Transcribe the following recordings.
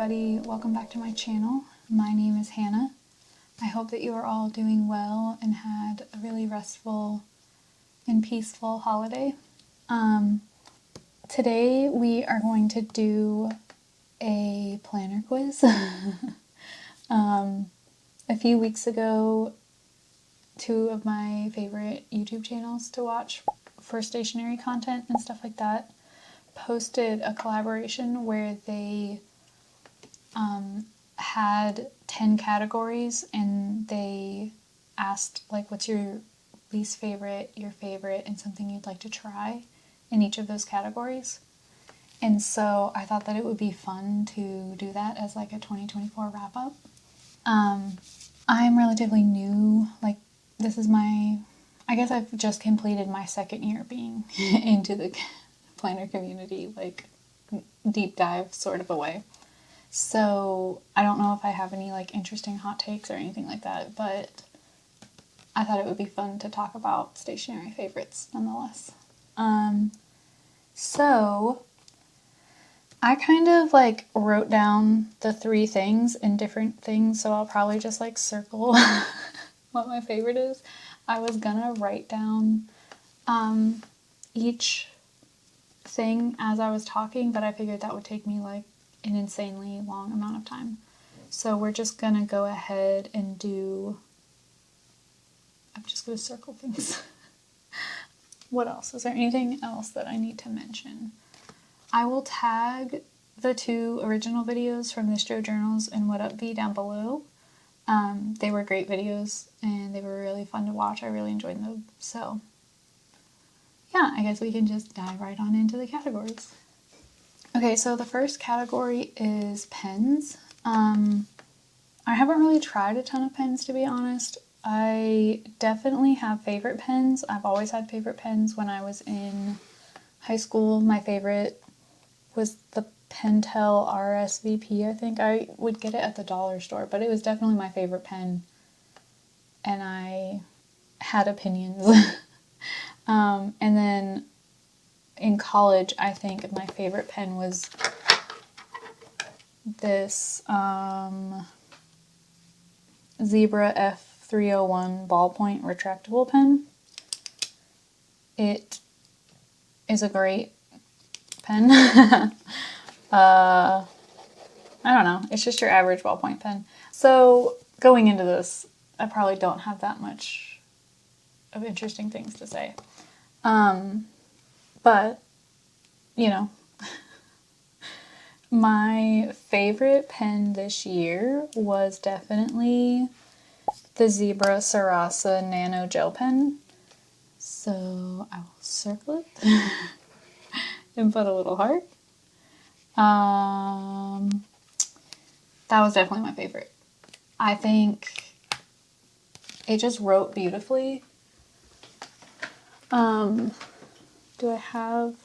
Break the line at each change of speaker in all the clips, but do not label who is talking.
everybody, welcome back to my channel. My name is Hannah. I hope that you are all doing well and had a really restful and peaceful holiday. Today we are going to do a planner quiz. A few weeks ago, two of my favorite YouTube channels to watch for stationery content and stuff like that posted a collaboration where they had 10 categories and they asked like what's your least favorite, your favorite, and something you'd like to try in each of those categories. And so I thought that it would be fun to do that as like a 2024 wrap up. I'm relatively new, like this is I guess I've just completed my second year being into the planner community, like deep dive sort of a way. So I don't know if I have any like interesting hot takes or anything like that, but I thought it would be fun to talk about stationery favorites nonetheless. So I kind of like wrote down the three things in different things, so I'll probably just like circle what my favorite is. I was gonna write down each thing as I was talking, but I figured that would take me like an insanely long amount of time. So we're just gonna go ahead and I'm just gonna circle things. What else? Is there anything else that I need to mention? I will tag the two original videos from the Stro Journals and What Up V down below. They were great videos and they were really fun to watch. I really enjoyed them. So yeah, I guess we can just dive right on into the categories. Okay, so the first category is pens. I haven't really tried a ton of pens, to be honest. I definitely have favorite pens. I've always had favorite pens. When I was in high school, my favorite was the Pentel RSVP, I think. I would get it at the dollar store, but it was definitely my favorite pen. And I had opinions. And then in college, I think my favorite pen was this Zebra F301 ballpoint retractable pen. It is a great pen. I don't know. It's just your average ballpoint pen. So going into this, I probably don't have that much of interesting things to say. But, you know, my favorite pen this year was definitely the Zebra Sarasa Nano Gel Pen. So I will circle it and put a little heart. That was definitely my favorite. I think it just wrote beautifully. Do I have...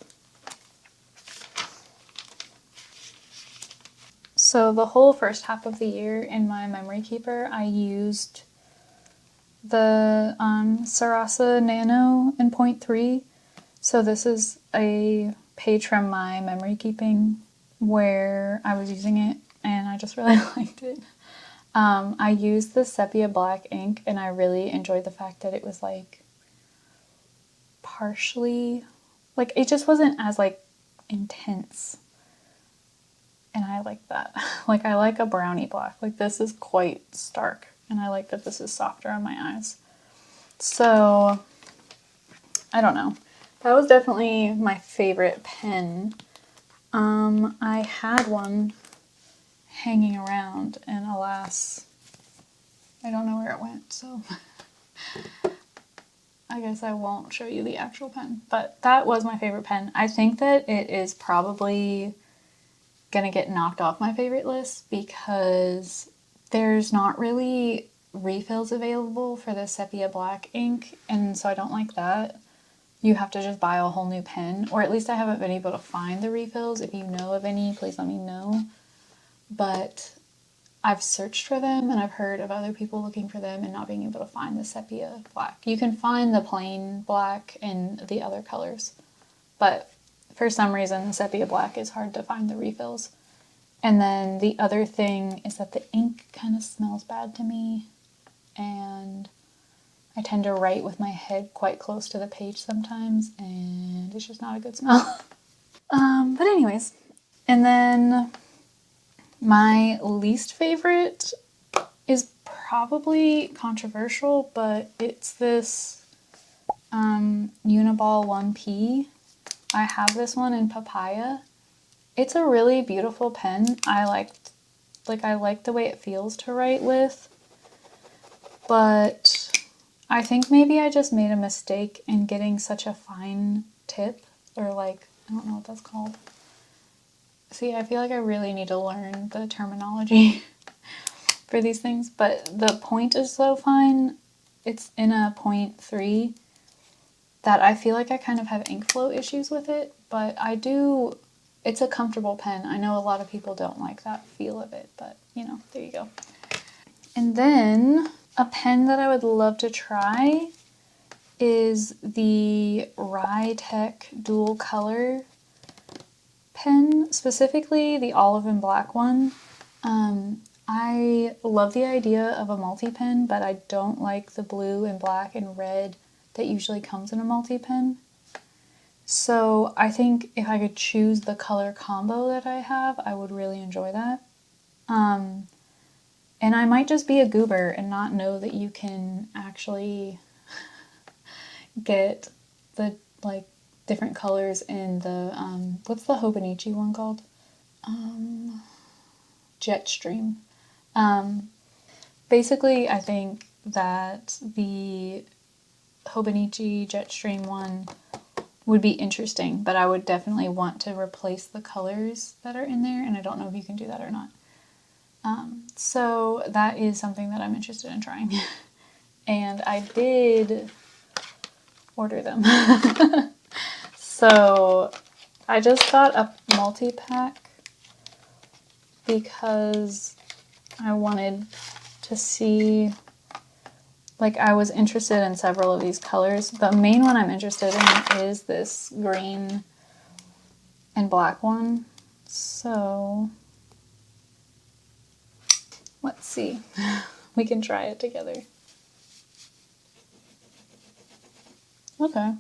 So the whole first half of the year in my memory keeper, I used the Sarasa Nano in 0.3. So this is a page from my memory keeping where I was using it and I just really liked it. I used the sepia black ink and I really enjoyed the fact that it was like partially, like it just wasn't as like intense. And I like that. Like I like a brownie black. Like this is quite stark and I like that this is softer on my eyes. So I don't know. That was definitely my favorite pen. I had one hanging around and alas, I don't know where it went, so I guess I won't show you the actual pen. But that was my favorite pen. I think that it is probably gonna get knocked off my favorite list because there's not really refills available for the sepia black ink, and so I don't like that. You have to just buy a whole new pen, or at least I haven't been able to find the refills. If you know of any, please let me know. But I've searched for them and I've heard of other people looking for them and not being able to find the sepia black. You can find the plain black and the other colors, but for some reason the sepia black is hard to find the refills. And then the other thing is that the ink kind of smells bad to me, and I tend to write with my head quite close to the page sometimes, and it's just not a good smell. But anyways, and then my least favorite is probably controversial, but it's this Uniball 1P. I have this one in Papaya. It's a really beautiful pen. I like the way it feels to write with, but I think maybe I just made a mistake in getting such a fine tip, or like, I don't know what that's called. See, I feel like I really need to learn the terminology for these things, but the point is so fine. It's in a 0.3 that I feel like I kind of have ink flow issues with it, but I do. It's a comfortable pen. I know a lot of people don't like that feel of it, but you know, there you go. And then a pen that I would love to try is the Writech dual color pen, specifically the olive and black one. I love the idea of a multi-pen, but I don't like the blue and black and red that usually comes in a multi-pen. So I think if I could choose the color combo that I have, I would really enjoy that. And I might just be a goober and not know that you can actually get the like different colors in the what's the Hobonichi one called? Jetstream. Basically, I think that the Hobonichi Jetstream one would be interesting, but I would definitely want to replace the colors that are in there, and I don't know if you can do that or not. So that is something that I'm interested in trying. And I did order them. So I just got a multi-pack because I wanted to see, like, I was interested in several of these colors. The main one I'm interested in is this green and black one. So let's see. We can try it together. Okay.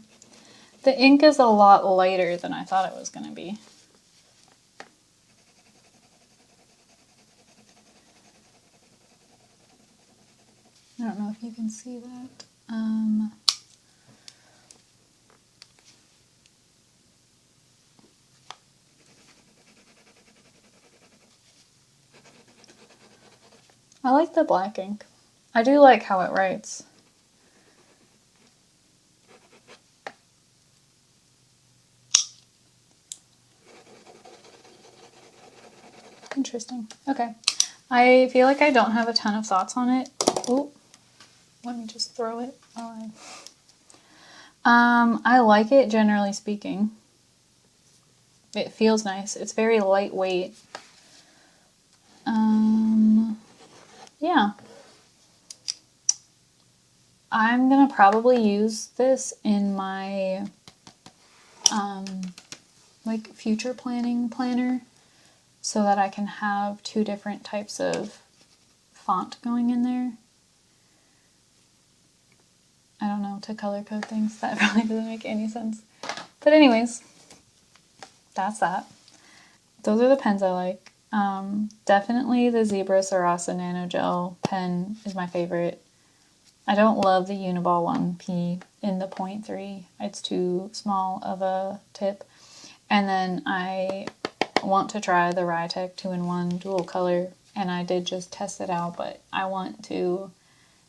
The ink is a lot lighter than I thought it was going to be. I don't know if you can see that. I like the black ink. I do like how it writes. Interesting. Okay. I feel like I don't have a ton of thoughts on it. Oh, let me just throw it. I like it, generally speaking. It feels nice. It's very lightweight. Yeah. I'm gonna probably use this in my like future planning planner so that I can have two different types of font going in there. I don't know, to color code things. That probably doesn't make any sense. But anyways, that's that. Those are the pens I like. Definitely the Zebra Sarasa Nano Gel pen is my favorite. I don't love the Uniball 1P in the 0.3. It's too small of a tip. And then I want to try the Writech 2-in-1 dual color, and I did just test it out, but I want to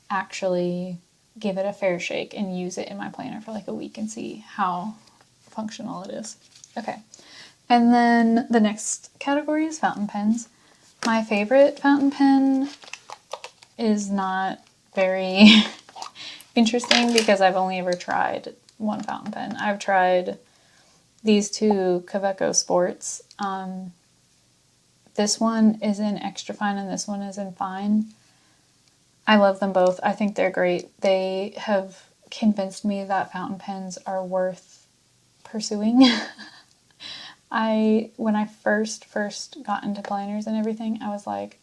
actually give it a fair shake and use it in my planner for like a week and see how functional it is. Okay. And then the next category is fountain pens. My favorite fountain pen is not very interesting because I've only ever tried one fountain pen. I've tried these two Kaweco Sports. This one is in extra fine and this one is in fine. I love them both. I think they're great. They have convinced me that fountain pens are worth pursuing. When I first got into planners and everything, I was like,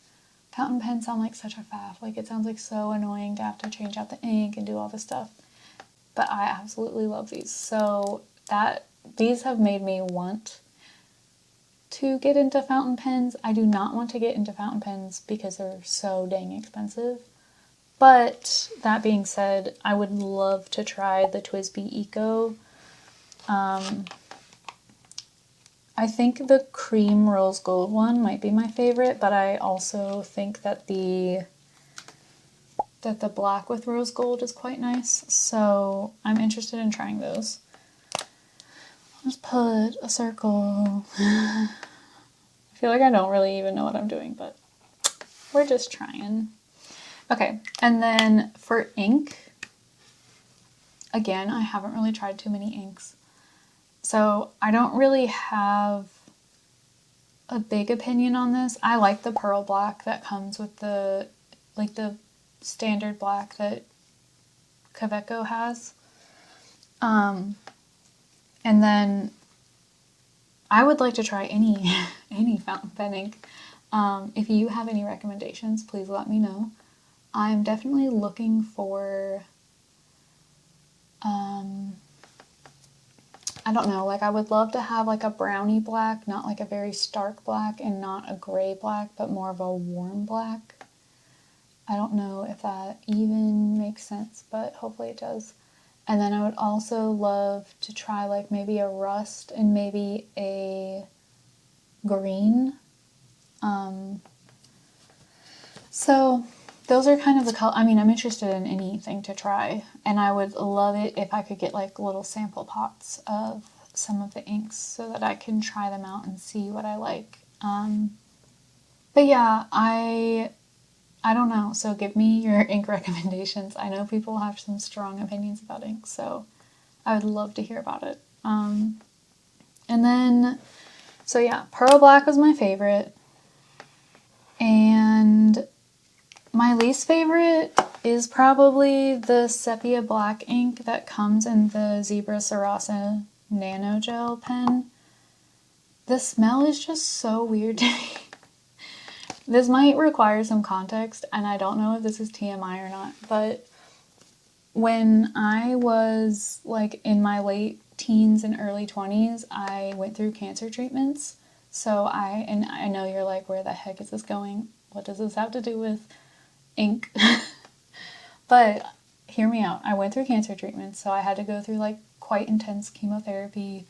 fountain pens sound like such a faff. Like, it sounds like so annoying to have to change out the ink and do all this stuff. But I absolutely love these. So these have made me want to get into fountain pens. I do not want to get into fountain pens because they're so dang expensive. But that being said, I would love to try the TWSBI Eco. I think the Creme Rose Gold one might be my favorite, but I also think that the black with rose gold is quite nice. So I'm interested in trying those. I'll just put a circle. I feel like I don't really even know what I'm doing, but we're just trying. Okay, and then for ink, again, I haven't really tried too many inks. So I don't really have a big opinion on this. I like the pearl black that comes with the standard black that Kaweco has. And then I would like to try any fountain pen ink. If you have any recommendations, please let me know. I'm definitely looking for, I don't know, like I would love to have like a brownie black, not like a very stark black and not a gray black, but more of a warm black. I don't know if that even makes sense, but hopefully it does. And then I would also love to try like maybe a rust and maybe a green. So those are kind of the color. I mean, I'm interested in anything to try, and I would love it if I could get like little sample pots of some of the inks so that I can try them out and see what I like. But yeah, I don't know. So give me your ink recommendations. I know people have some strong opinions about ink, so I would love to hear about it. And then, so yeah, Pearl Black was my favorite. And my least favorite is probably the Sepia Black ink that comes in the Zebra Sarasa Nano Gel pen. The smell is just so weird to me. This might require some context, and I don't know if this is TMI or not, but when I was like in my late teens and early 20s, I went through cancer treatments. So I know you're like, where the heck is this going? What does this have to do with ink? But hear me out. I went through cancer treatments, so I had to go through like quite intense chemotherapy,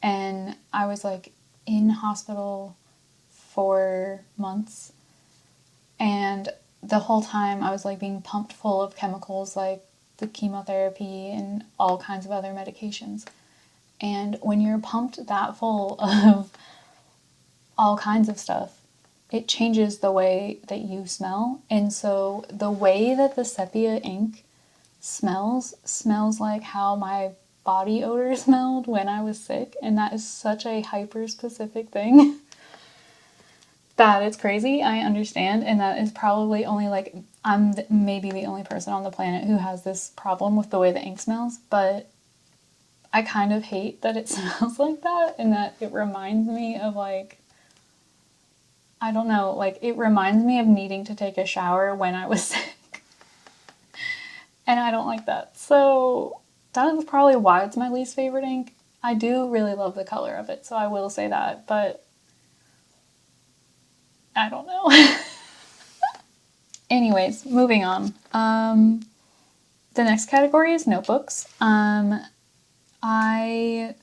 and I was like in hospital for months, and the whole time I was like being pumped full of chemicals like the chemotherapy and all kinds of other medications. And when you're pumped that full of all kinds of stuff, it changes the way that you smell. And so the way that the sepia ink smells like how my body odor smelled when I was sick, and that is such a hyper specific thing. That it's crazy, I understand, and that is probably only like, I'm maybe the only person on the planet who has this problem with the way the ink smells, but I kind of hate that it smells like that, and that it reminds me of like, I don't know, like it reminds me of needing to take a shower when I was sick, and I don't like that. So that is probably why it's my least favorite ink. I do really love the color of it, so I will say that, but I don't know. Anyways, moving on. The next category is notebooks. I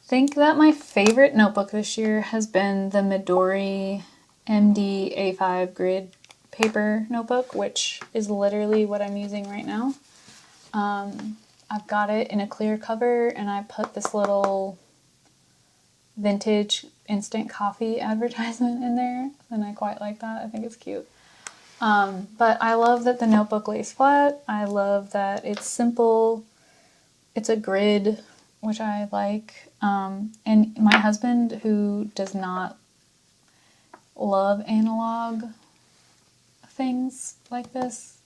think that my favorite notebook this year has been the Midori MD A5 grid paper notebook, which is literally what I'm using right now. I've got it in a clear cover, and I put this little vintage instant coffee advertisement in there, and I quite like that. I think it's cute. But I love that the notebook lays flat. I love that it's simple. It's a grid, which I like. And my husband, who does not love analog things like this,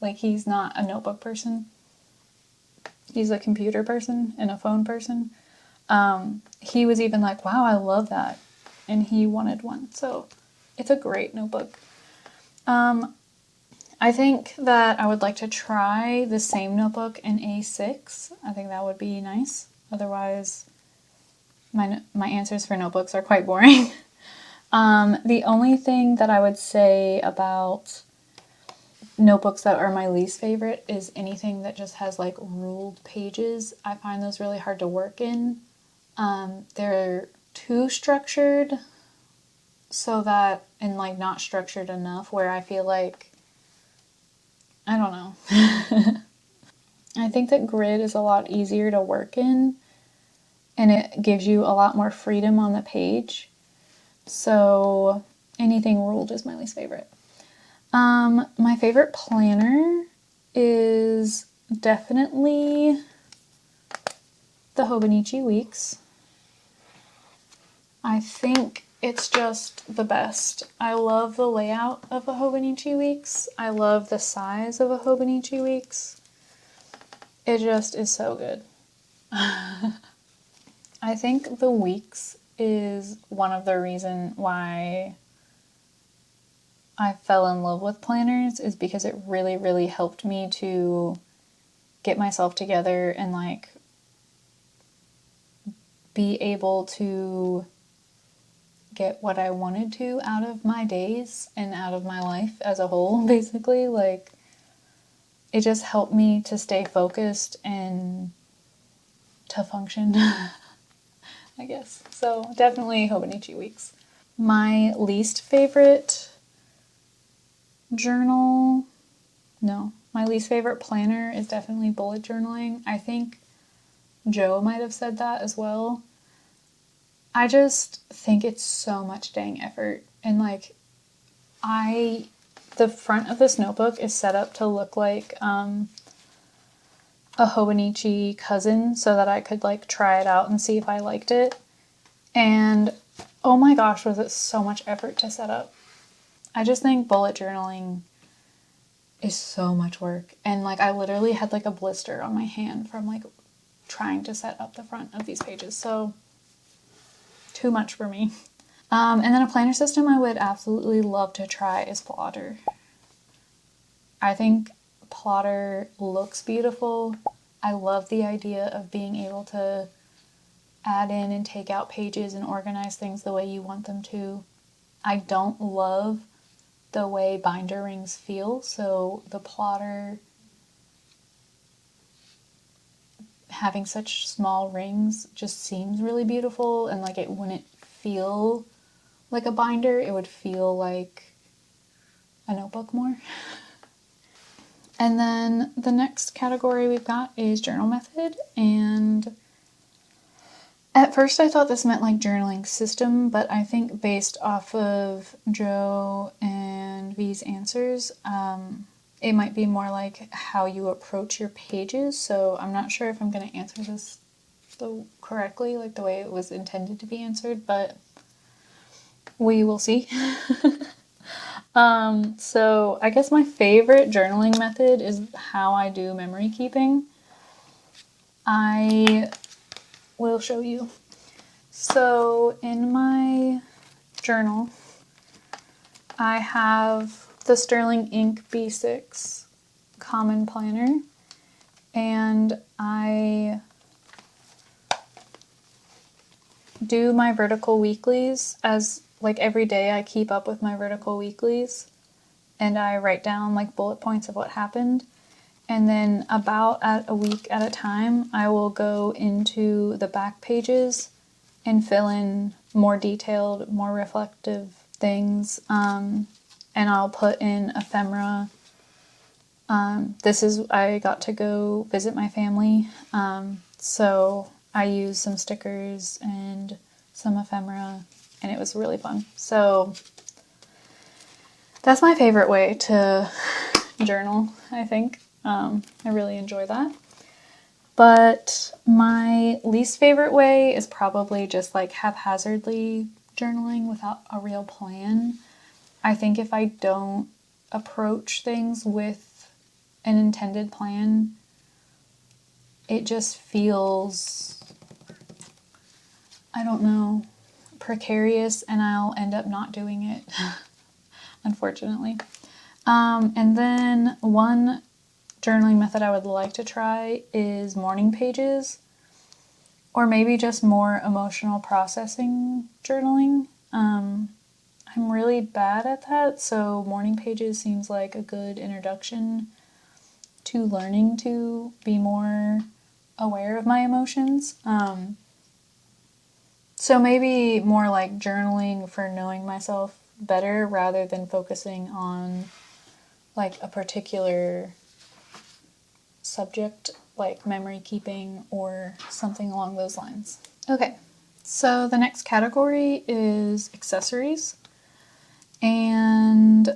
like he's not a notebook person. He's a computer person and a phone person. He was even like, wow, I love that. And he wanted one. So it's a great notebook. I think that I would like to try the same notebook in A6. I think that would be nice. Otherwise, my answers for notebooks are quite boring. The only thing that I would say about notebooks that are my least favorite is anything that just has like ruled pages. I find those really hard to work in. They're too structured so that, and like not structured enough where I feel like, I don't know. I think that grid is a lot easier to work in and it gives you a lot more freedom on the page. So anything ruled is my least favorite. My favorite planner is definitely the Hobonichi Weeks. I think it's just the best. I love the layout of a Hobonichi Weeks. I love the size of a Hobonichi Weeks. It just is so good. I think the Weeks is one of the reasons why I fell in love with planners is because it really, really helped me to get myself together and like be able to get what I wanted to out of my days and out of my life as a whole, basically. Like, it just helped me to stay focused and to function, I guess. So definitely Hobonichi Weeks. My least favorite my least favorite planner is definitely bullet journaling. I think Joe might have said that as well. I just think it's so much dang effort. And like, the front of this notebook is set up to look like a Hobonichi cousin so that I could like try it out and see if I liked it. And oh my gosh, was it so much effort to set up. I just think bullet journaling is so much work. And like, I literally had like a blister on my hand from like trying to set up the front of these pages. So too much for me. And then a planner system I would absolutely love to try is Plotter. I think Plotter looks beautiful. I love the idea of being able to add in and take out pages and organize things the way you want them to. I don't love the way binder rings feel, so the Plotter having such small rings just seems really beautiful, and like it wouldn't feel like a binder, it would feel like a notebook more. And then the next category we've got is journal method, and at first I thought this meant like journaling system, but I think based off of Joe and V's answers, it might be more like how you approach your pages. So I'm not sure if I'm going to answer this correctly, like the way it was intended to be answered, but we will see. So I guess my favorite journaling method is how I do memory keeping. I will show you. So in my journal, I have the Sterling Ink B6 Common Planner, and I do my vertical weeklies as like every day I keep up with my vertical weeklies, and I write down like bullet points of what happened. And then about at a week at a time, I will go into the back pages and fill in more detailed, more reflective things. And I'll put in ephemera. I got to go visit my family. So I used some stickers and some ephemera, and it was really fun. So that's my favorite way to journal, I think. I really enjoy that. But my least favorite way is probably just like haphazardly journaling without a real plan. I think if I don't approach things with an intended plan, it just feels I don't know, precarious, and I'll end up not doing it, unfortunately. And then one journaling method I would like to try is morning pages, or maybe just more emotional processing journaling. I'm really bad at that, so morning pages seems like a good introduction to learning to be more aware of my emotions. So maybe more like journaling for knowing myself better rather than focusing on like a particular subject like memory keeping or something along those lines. Okay, so the next category is accessories. And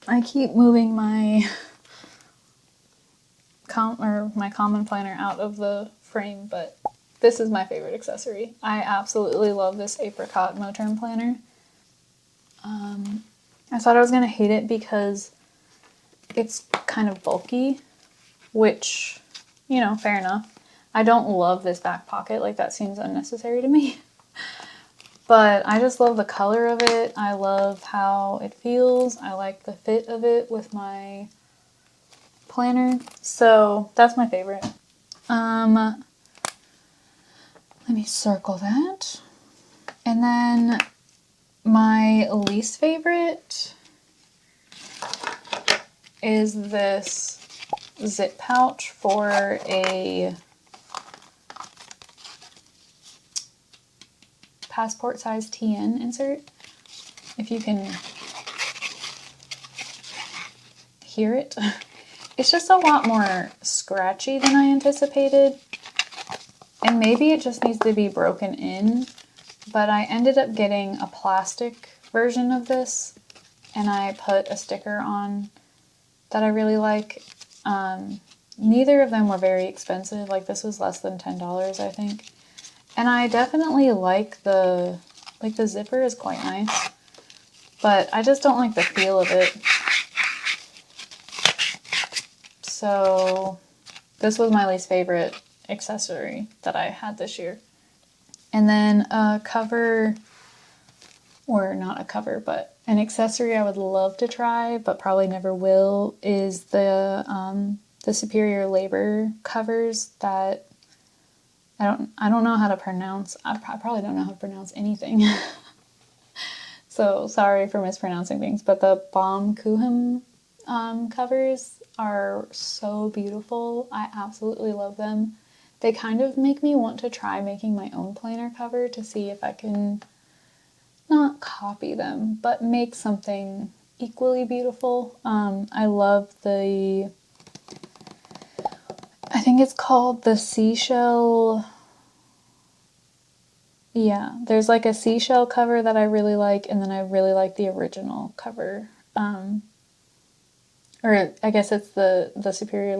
I keep moving my my common planner out of the frame, but this is my favorite accessory. I absolutely love this Apricot Moterm planner. I thought I was going to hate it because it's kind of bulky, which, you know, fair enough. I don't love this back pocket, like that seems unnecessary to me. But I just love the color of it. I love how it feels. I like the fit of it with my planner. So that's my favorite. Let me circle that. And then my least favorite is this zip pouch for a passport size TN insert. If you can hear it. It's just a lot more scratchy than I anticipated. And maybe it just needs to be broken in. But I ended up getting a plastic version of this. And I put a sticker on that I really like. Neither of them were very expensive. Like this was less than $10, I think. And I definitely like the zipper is quite nice. But I just don't like the feel of it. So this was my least favorite accessory that I had this year. And then a cover, or not a cover, but an accessory I would love to try, but probably never will, is the Superior Labor covers that I don't know how to pronounce. I probably don't know how to pronounce anything. So sorry for mispronouncing things, but the Gingham covers are so beautiful. I absolutely love them. They kind of make me want to try making my own planner cover to see if I can not copy them, but make something equally beautiful. I love I think it's called the seashell. Yeah, there's like a seashell cover that I really like, and then I really like the original cover. Or I guess it's the Superior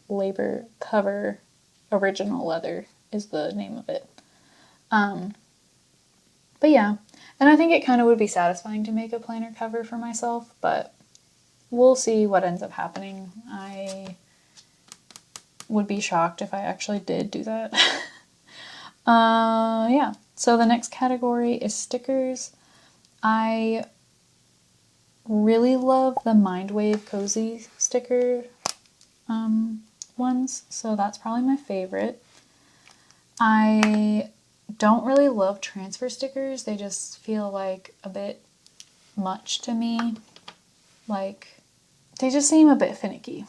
Labor cover. Original Leather is the name of it. But yeah, and I think it kind of would be satisfying to make a planner cover for myself, but we'll see what ends up happening. I would be shocked if I actually did do that. Yeah, so the next category is stickers. I really love the Mindwave Cozy sticker ones, so that's probably my favorite. I don't really love transfer stickers. They just feel like a bit much to me. Like, they just seem a bit finicky.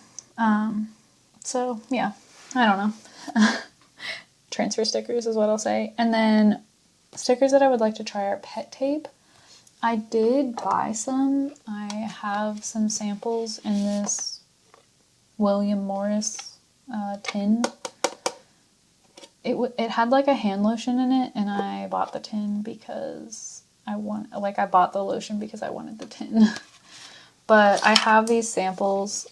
So yeah, I don't know. Transfer stickers is what I'll say. And then stickers that I would like to try are pet tape. I did buy some. I have some samples in this William Morris tin. It had like a hand lotion in it, and I bought the tin because I bought the lotion because I wanted the tin. But I have these samples,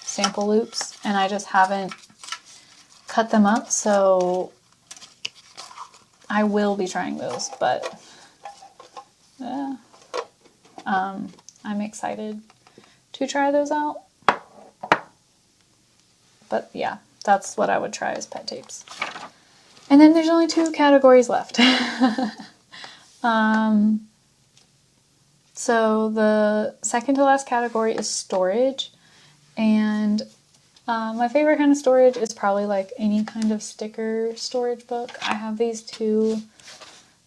sample loops, and I just haven't cut them up, so I will be trying those, but I'm excited to try those out. But yeah, that's what I would try as pet tapes. And then there's only 2 categories left. So the second to last category is storage. And my favorite kind of storage is probably like any kind of sticker storage book. I have these 2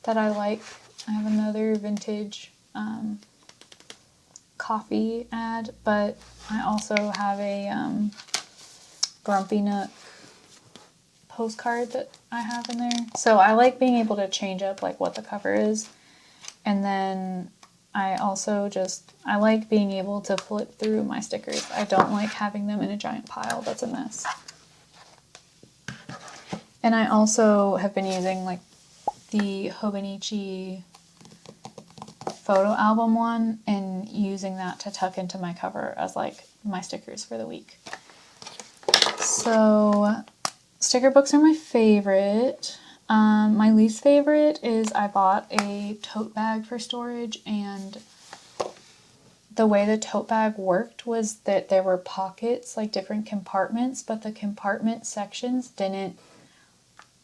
that I like. I have another vintage coffee ad, but I also have a Grumpy Nook postcard that I have in there. So I like being able to change up like what the cover is. And then I also I like being able to flip through my stickers. I don't like having them in a giant pile. That's a mess. And I also have been using like the Hobonichi photo album one and using that to tuck into my cover as like my stickers for the week. So sticker books are my favorite. My least favorite is I bought a tote bag for storage, and the way the tote bag worked was that there were pockets, like different compartments, but the compartment sections didn't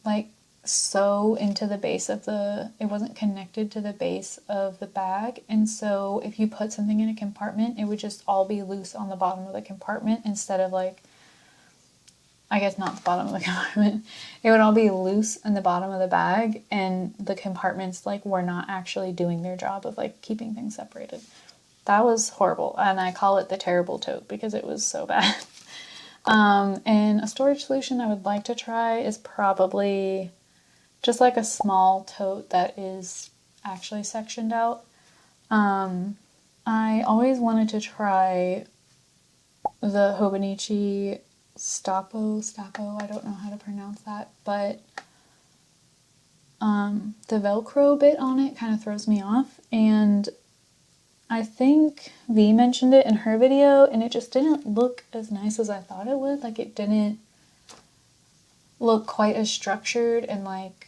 like sew into the base of it wasn't connected to the base of the bag. And so if you put something in a compartment, it would just all be loose on the bottom of the compartment instead of like, I guess not the bottom of the compartment. It would all be loose in the bottom of the bag, and the compartments like were not actually doing their job of like keeping things separated. That was horrible, and I call it the terrible tote because it was so bad. And a storage solution I would like to try is probably just like a small tote that is actually sectioned out. I always wanted to try the Hobonichi Stapo, I don't know how to pronounce that, but the Velcro bit on it kind of throws me off, and I think V mentioned it in her video, and it just didn't look as nice as I thought it would. Like, it didn't look quite as structured, and like,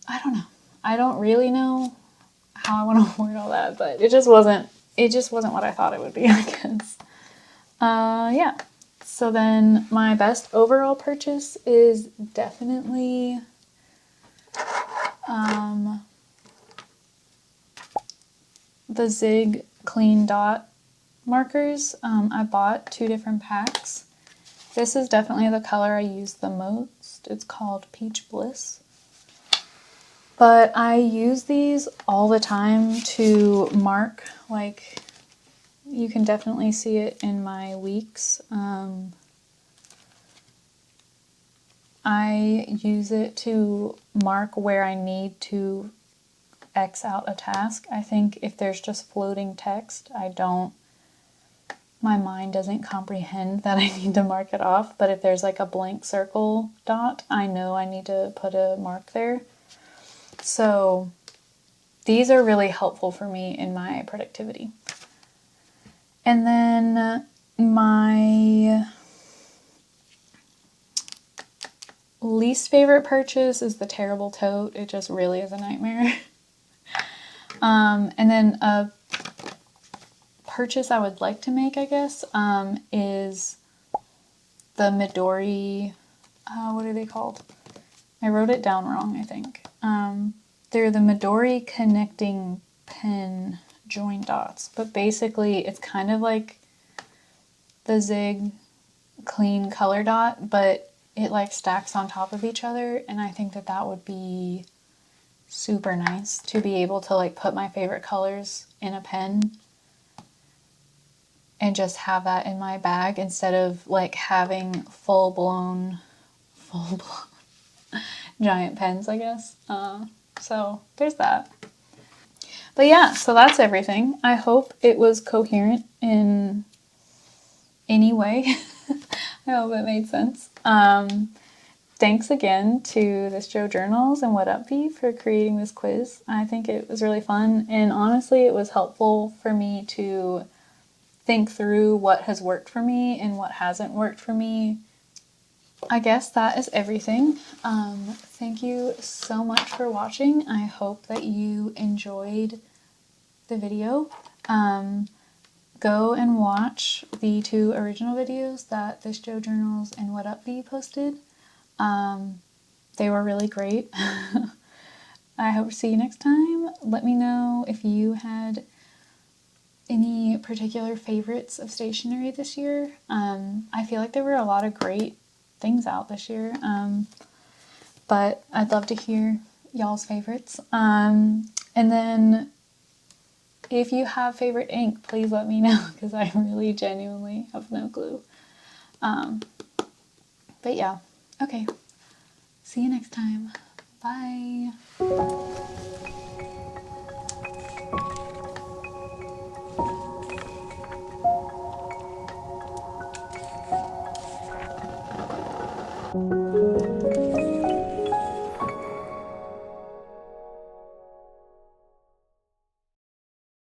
I don't know. I don't really know how I want to word all that, but it just wasn't what I thought it would be, I guess. Yeah. So then my best overall purchase is definitely the Zig Clean Dot markers. I bought 2 different packs. This is definitely the color I use the most. It's called Peach Bliss. But I use these all the time to mark, like, you can definitely see it in my weeks. I use it to mark where I need to X out a task. I think if there's just floating text, my mind doesn't comprehend that I need to mark it off. But if there's like a blank circle dot, I know I need to put a mark there. So these are really helpful for me in my productivity. And then my least favorite purchase is the terrible tote. It just really is a nightmare. And then a purchase I would like to make, I guess, is the Midori, what are they called? I wrote it down wrong, I think. They're the Midori connecting pen join dots, but basically it's kind of like the Zig Clean color dot, but it like stacks on top of each other, and I think that would be super nice to be able to like put my favorite colors in a pen and just have that in my bag instead of like having full-blown giant pens, I guess. So there's that. But yeah, so that's everything. I hope it was coherent in any way. I hope it made sense. Thanks again to This Joe Journals and What Up V for creating this quiz. I think it was really fun, and honestly it was helpful for me to think through what has worked for me and what hasn't worked for me. I guess that is everything. Thank you so much for watching. I hope that you enjoyed the video. Go and watch the 2 original videos that This Joe Journals and What Up V posted. They were really great. I hope to see you next time. Let me know if you had any particular favorites of stationery this year. I feel like there were a lot of great things out this year, but I'd love to hear y'all's favorites. And then if you have favorite ink, please let me know, because I really genuinely have no clue. But yeah, okay. See you next time. Bye.